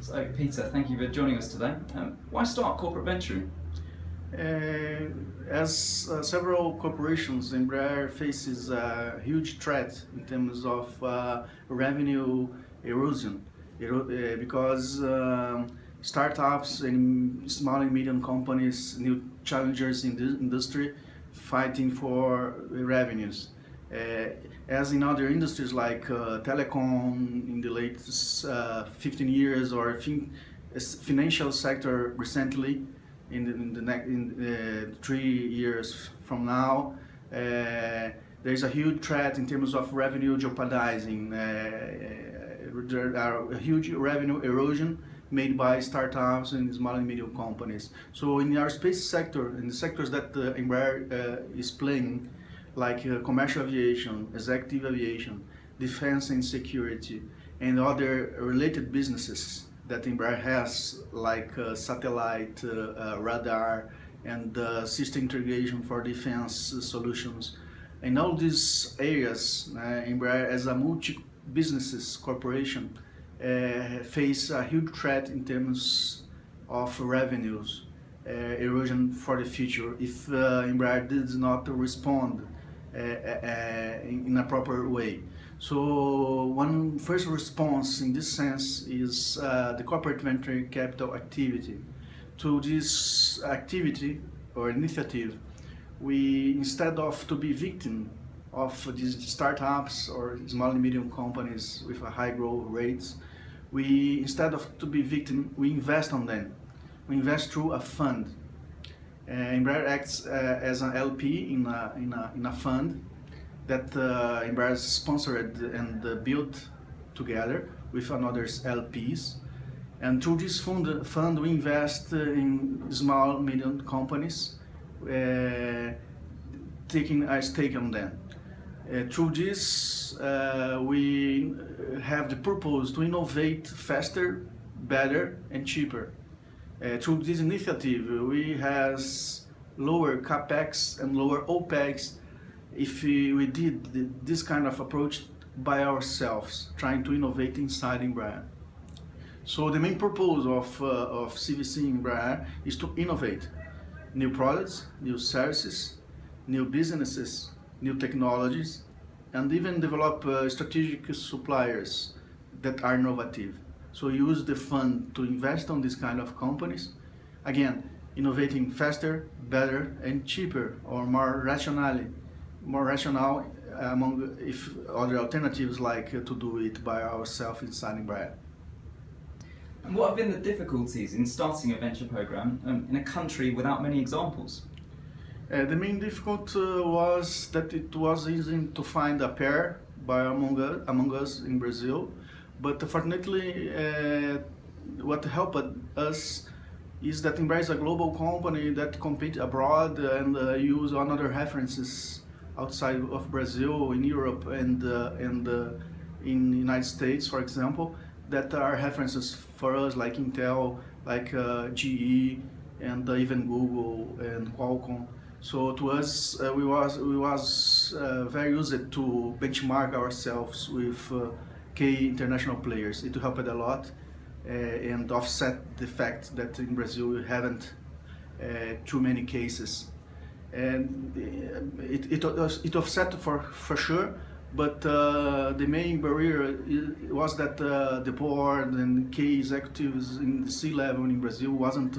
So, Peter, thank you for joining us today. Why start corporate venturing? As several corporations, Embraer faces a huge threat in terms of revenue erosion, because startups and small and medium companies, new challengers in the industry, fighting for revenues. Uh, as in other industries like telecom in the latest 15 years, or financial sector recently, in the next 3 years from now, there's a huge threat in terms of revenue jeopardizing. There are a huge revenue erosion made by startups and small and medium companies. So in our space sector, in the sectors that Embraer is playing, like commercial aviation, executive aviation, defense and security, and other related businesses that Embraer has, like satellite, radar, and system integration for defense solutions. In all these areas, Embraer, as a multi-businesses corporation, face a huge threat in terms of revenues erosion for the future if Embraer does not respond in a proper way. So one first response in this sense is the corporate venture capital activity. To this activity or initiative, we, instead of to be victim of these startups or small and medium companies with a high growth rates, we, instead of to be victim, we invest on them. We invest through a fund. Embraer acts as an LP in a fund that Embraer sponsored and built together with another LPs. And through this fund we invest in small, medium companies, taking a stake on them. Through this, we have the purpose to innovate faster, better, and cheaper. Through this initiative, we have lower capex and lower opex if we did this kind of approach by ourselves, trying to innovate inside Embraer. So the main purpose of CVC Embraer is to innovate new products, new services, new businesses, new technologies, and even develop strategic suppliers that are innovative. So use the fund to invest on these kind of companies. Again, innovating faster, better, and cheaper, or more rational among if other alternatives like to do it by ourselves inside Embraer. And what have been the difficulties in starting a venture program in a country without many examples? The main difficulty was that it was easy to find a pair among us in Brazil, but fortunately what helped us is that Embraer is a global company that competes abroad and use other references outside of Brazil, in Europe and in the United States, for example, that are references for us, like Intel, like GE, and even Google and Qualcomm. So to us, we was very used to benchmark ourselves with key international players. It helped a lot and offset the fact that in Brazil we haven't too many cases. And it offset for sure, but the main barrier was that the board and key executives in the C-level in Brazil wasn't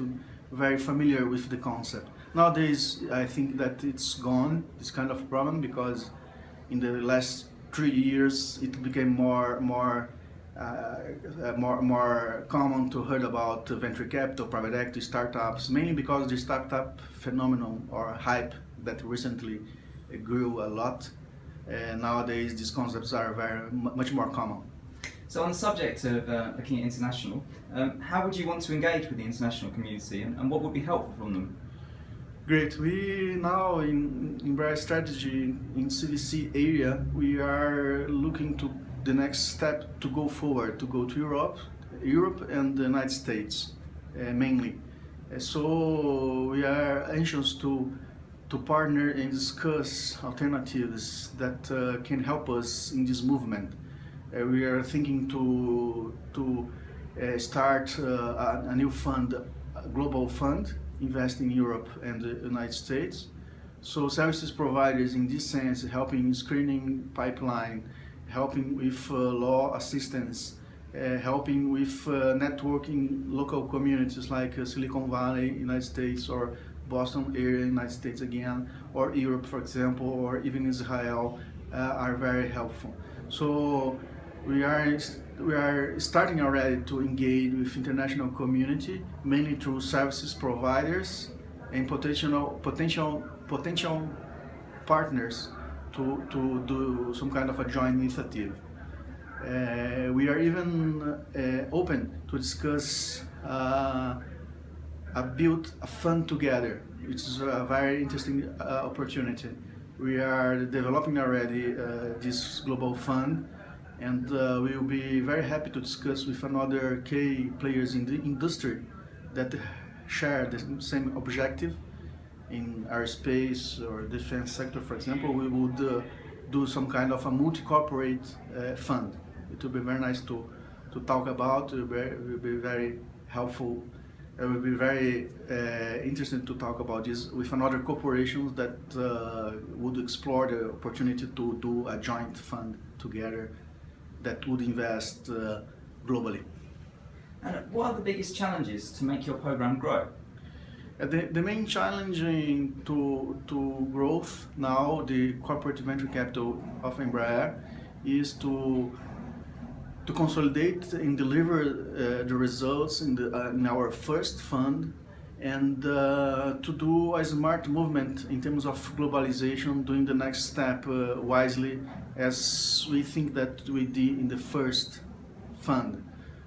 very familiar with the concept. Nowadays, I think that it's gone, this kind of problem, because in the last 3 years it became more common to hear about venture capital, private equity, startups, mainly because the startup phenomenon or hype that recently grew a lot. Nowadays, these concepts are much more common. So on the subject of looking at international, how would you want to engage with the international community and what would be helpful from them? Great. We now in Embraer strategy in CVC area, we are looking to the next step to go forward, to go to Europe and the United States mainly. So we are anxious to partner and discuss alternatives that can help us in this movement. We are thinking to start a new fund, a global fund, invest in Europe and the United States. So services providers in this sense, helping screening pipeline, helping with law assistance, helping with networking local communities like Silicon Valley, United States, or Boston area, United States again, or Europe, for example, or even Israel, are very helpful. So we are starting already to engage with international community, mainly through services providers and potential partners to do some kind of a joint initiative. We are even open to discuss build a fund together, which is a very interesting opportunity. We are developing already this global fund, and we will be very happy to discuss with another key players in the industry that share the same objective. In aerospace or defense sector, for example, we would do some kind of a multi-corporate fund. It will be very nice to talk about. It will be very helpful. It will be very interesting to talk about this with another corporations that would explore the opportunity to do a joint fund together that would invest globally. And what are the biggest challenges to make your program grow? The main challenge to growth now, the corporate venture capital of Embraer, is to consolidate and deliver the results in our first fund, and to do a smart movement in terms of globalization, doing the next step wisely, as we think that we did in the first fund.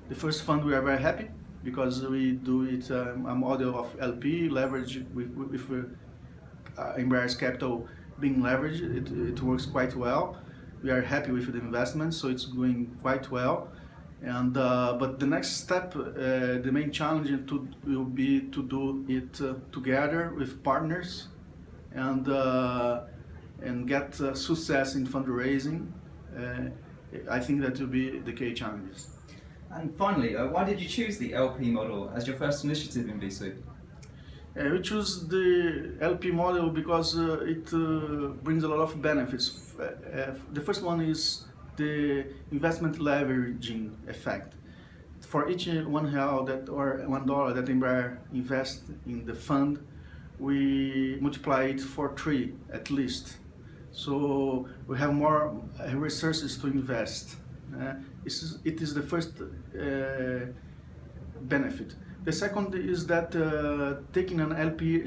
The first fund, we are very happy because we do it a model of LP leverage with Embraer's capital being leveraged. It works quite well. We are happy with the investment, so it's going quite well. And but the next step, the main challenge will be to do it together with partners, and get success in fundraising. I think that will be the key challenges. And finally, why did you choose the LP model as your first initiative in VC? We choose the LP model because it brings a lot of benefits. The first one is the investment leveraging effect. For each $1 that or $1 that Embraer invests in the fund, we multiply it for 3 at least. So we have more resources to invest. It is the first benefit. The second is that taking an LP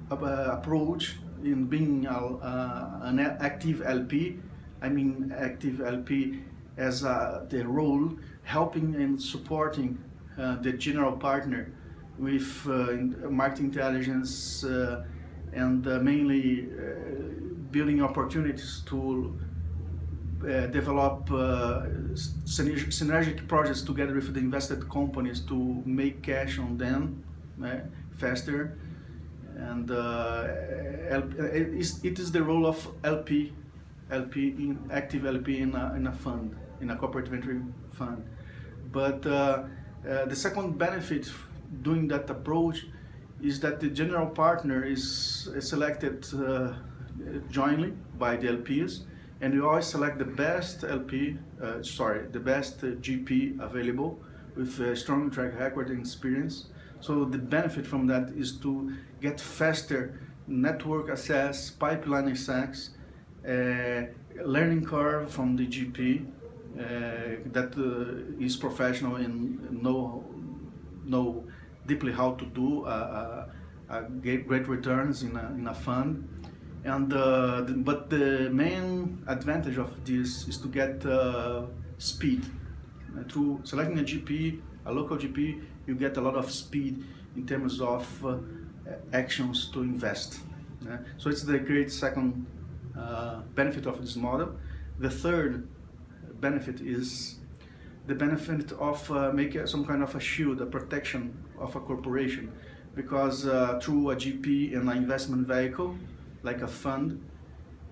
approach in being an active LP, I mean active LP as the role helping and supporting the general partner with market intelligence and mainly building opportunities to develop synergic projects together with the invested companies to make cash on them faster. And it is the role of LP in active LP in a fund, in a corporate venture fund. But the second benefit doing that approach is that the general partner is selected jointly by the LPs, and you always select the best the best GP available with a strong track record and experience. So the benefit from that is to get faster network access, pipeline access, learning curve from the GP that is professional and know deeply how to do great returns in a fund. And but the main advantage of this is to get speed. Through selecting a GP, a local GP, you get a lot of speed in terms of actions to invest. So it's the great second benefit of this model. The third benefit is the benefit of making some kind of a shield, a protection of a corporation, because through a GP and an investment vehicle, like a fund,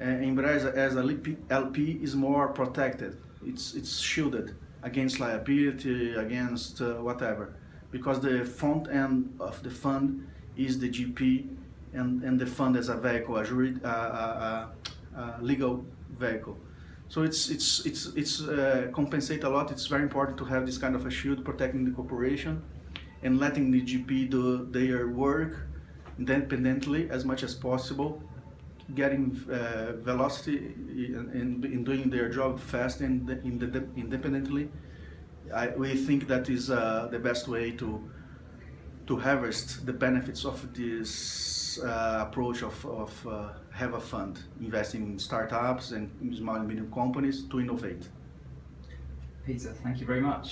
Embraer as a LP is more protected. It's shielded. against liability, against whatever, because the front end of the fund is the GP, and the fund as a vehicle, a legal vehicle. So it's compensate a lot. It's very important to have this kind of a shield protecting the corporation and letting the GP do their work independently as much as possible, getting velocity in doing their job fast and independently. We think that is the best way to harvest the benefits of this approach of have a fund, investing in startups and small and medium companies to innovate. Peter, thank you very much.